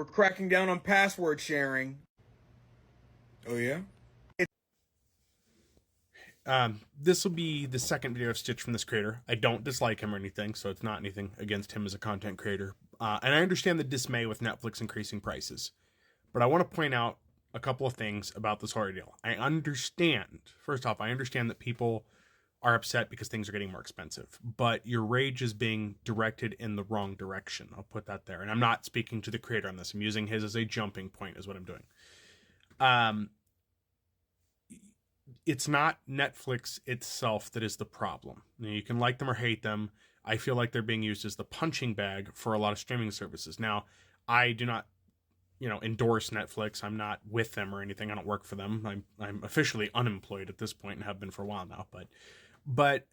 We're cracking down on password sharing. Oh, yeah? This will be the second video I've stitched from this creator. I don't dislike him or anything, so it's not anything against him as a content creator. And I understand the dismay with Netflix increasing prices. But I want to point out a couple of things about this whole deal. First off, I understand that people are upset because things are getting more expensive, but your rage is being directed in the wrong direction. I'll put that there. And I'm not speaking to the creator on this. I'm using his as a jumping point is what I'm doing. It's not Netflix itself that is the problem. You can like them or hate them. I feel like they're being used as the punching bag for a lot of streaming services. Now, I do not, endorse Netflix. I'm not with them or anything. I don't work for them. I'm officially unemployed at this point and have been for a while now. But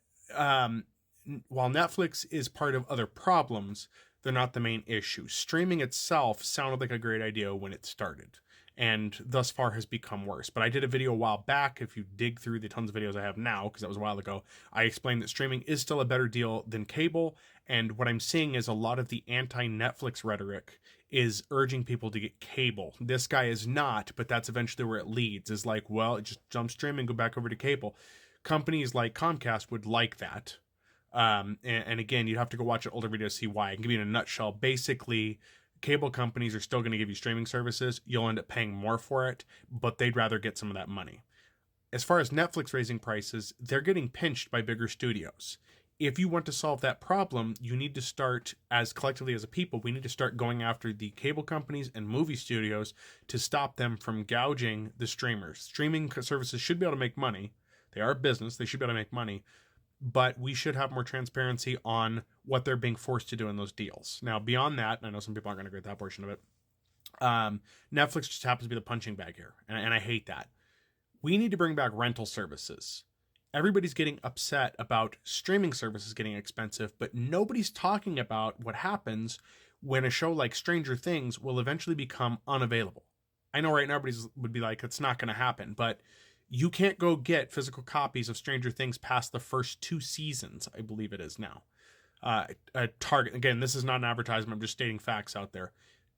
while Netflix is part of other problems, they're not the main issue. Streaming itself sounded like a great idea when it started, and thus far has become worse. But I did a video a while back. If you dig through the tons of videos I have now, because that was a while ago, I explained that streaming is still a better deal than cable. And what I'm seeing is a lot of the anti-Netflix rhetoric is urging people to get cable. This guy is not, but that's eventually where it leads, is like, well, just jump streaming, go back over to cable. Companies like Comcast would like that. And again, you'd have to go watch an older video to see why. I can give you in a nutshell. Basically, cable companies are still going to give you streaming services. You'll end up paying more for it, but they'd rather get some of that money. As far as Netflix raising prices, they're getting pinched by bigger studios. If you want to solve that problem, you need to start, as collectively as a people, we need to start going after the cable companies and movie studios to stop them from gouging the streamers. Streaming services should be able to make money. They are a business. They should be able to make money. But we should have more transparency on what they're being forced to do in those deals. Now, beyond that, and I know some people aren't going to agree with that portion of it, Netflix just happens to be the punching bag here, and I hate that. We need to bring back rental services. Everybody's getting upset about streaming services getting expensive, but nobody's talking about what happens when a show like Stranger Things will eventually become unavailable. I know right now everybody would be like, it's not going to happen, but you can't go get physical copies of Stranger Things past the first 2 seasons, I believe it is now. Target, again, this is not an advertisement, I'm just stating facts out there.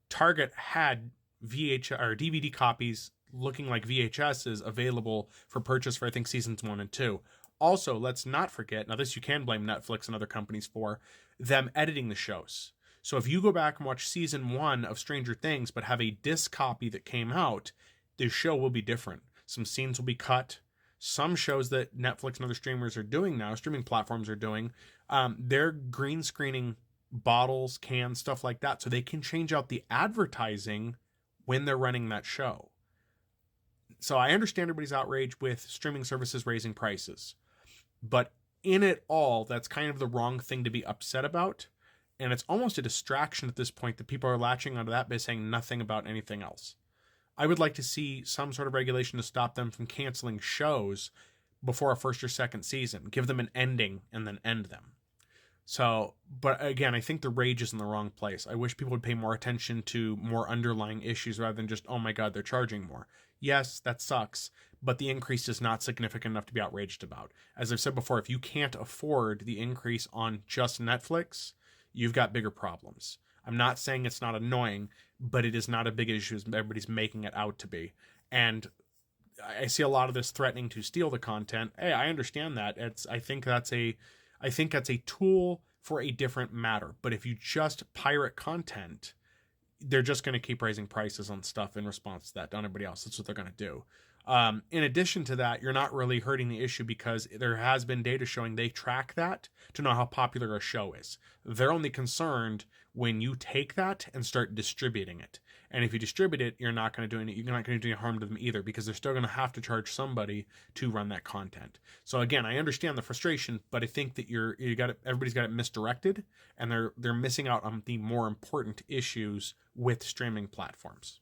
Target had VHS or DVD copies looking like VHSs available for purchase for, I think, seasons 1 and 2. Also, let's not forget, now this you can blame Netflix and other companies for, them editing the shows. So if you go back and watch season 1 of Stranger Things, but have a disc copy that came out, the show will be different. Some scenes will be cut. Some shows that Netflix and other streamers are doing now, streaming platforms are doing, they're green screening bottles, cans, stuff like that, so they can change out the advertising when they're running that show. So I understand everybody's outrage with streaming services raising prices, but in it all, that's kind of the wrong thing to be upset about. And it's almost a distraction at this point that people are latching onto that by saying nothing about anything else. I would like to see some sort of regulation to stop them from canceling shows before a first or second season. Give them an ending and then end them. So, but again, I think the rage is in the wrong place. I wish people would pay more attention to more underlying issues rather than just, oh my God, they're charging more. Yes, that sucks, but the increase is not significant enough to be outraged about. As I've said before, if you can't afford the increase on just Netflix, you've got bigger problems. I'm not saying it's not annoying, but it is not a big issue as everybody's making it out to be. And I see a lot of this threatening to steal the content. Hey, I understand that. I think that's a tool for a different matter. But if you just pirate content, they're just going to keep raising prices on stuff in response to that, to everybody else. That's what they're going to do. In addition to that, you're not really hurting the issue because there has been data showing they track that to know how popular a show is. They're only concerned when you take that and start distributing it. And if you distribute it, you're not going to do any harm to them either, because they're still going to have to charge somebody to run that content. So again, I understand the frustration, but I think that everybody's got it misdirected, and they're missing out on the more important issues with streaming platforms.